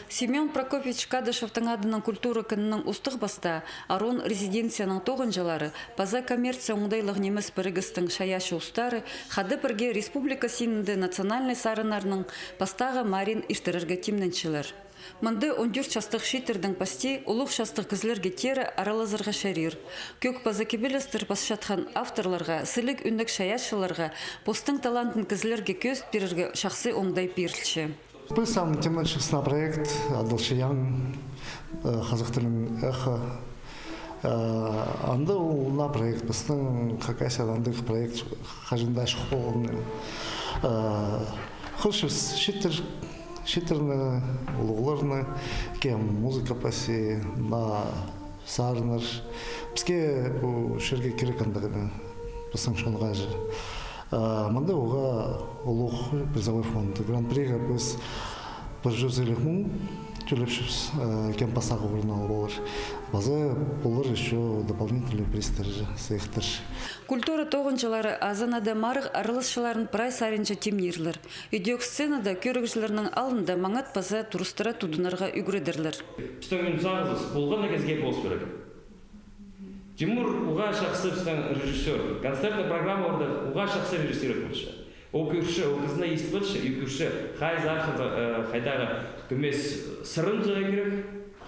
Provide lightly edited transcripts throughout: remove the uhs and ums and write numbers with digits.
Семен Прокофьевич Кадышевтың адының культура кінінің ұстық баста, Арон резиденцияның тоғын жылары, паза коммерция оңдайлық неміс бірігістің шаяшы ұстары, хады бірге республика синінде национальный сарынарының пастағы Марин иштірірге тимненшілер. Мынды 14 частық шитердің пасти ұлық частық кізлерге тері аралазырға шарир. Көк паза кебелестір пасшатқан авторларға, сілік үндік шаяшыларға, постың талантын кізлерге көз берерге шақсы оңдай берілші. Бұл самый тематичный проект «Адалшиян», «Қазақ тілінің эхо». Анда на проект біздің какайся андық проект қажында шықпалығын. Құлшыз шеттерні, ұлығыларны, кем музыка паси, на сарыныр. Бізге бұл шерге керек андығыны, біздің шонға жы. Мында оға ұлық призовой фонд. Гран-приға біз 150 мың төлепшіміз кем пасағы орналы болыр. Базы болыр еще дополнительный пристер сейхтер. Культура тоғыншылары азанада марық арылысшыларын прай сарынча темнерлер. Үйдек сценада көрігшілерінің алында маңат база турыстыра тудынарға үгредерлер. Біздің саңызыз болғанда кезге болс берек. Тимур уға шақсы біздің режиссер. Концертная программа орда уға шақсы режиссер болшы. О көрші, о қызына естіп өтші, и көрші қай қайдағы көмес сырын жыға керек,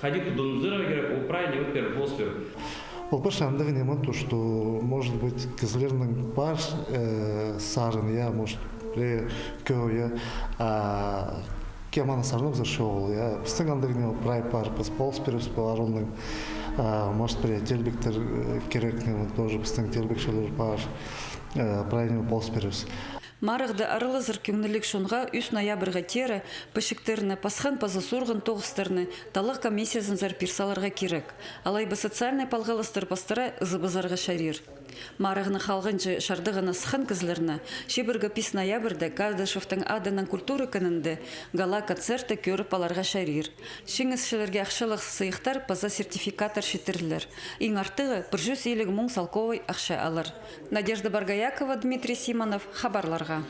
қайды тудын жыға керек, ол прай не өтпер, болс берек. Ол бір шандығы нема то, что может быть кізлерінің бар сарын, я, может, көу, я, кеманы сарынып за шоу, я, біздің андығы нема прай бар, біз болс беріп, аронның, может, телбектер керек нема, тоже біздің телбекшелер бар, прай нема болс беріп. Марығды арылызыр көңілік шонға 3 ноябрға тері, пішіктеріні, пасхан пазы сұрғын тоғыстырыны, талық комиссиясын зар пирсаларға керек. Алайбы социальный палғалыстыр пастыра ызыбызарға шарир. Марығыны қалғынчы шардығыны сықын кізлеріні, шебіргі 5 ноябрда Кардашевтың адының культура күнінде гала концерті көріп аларға шарир. Шеңізшілерге ақшылық сыйықтар паза сертификатар шетірлер. Ең артығы 150 мың салковой ақша алыр. Надежда Баргаякова, Дмитрий Симонов, хабарларға.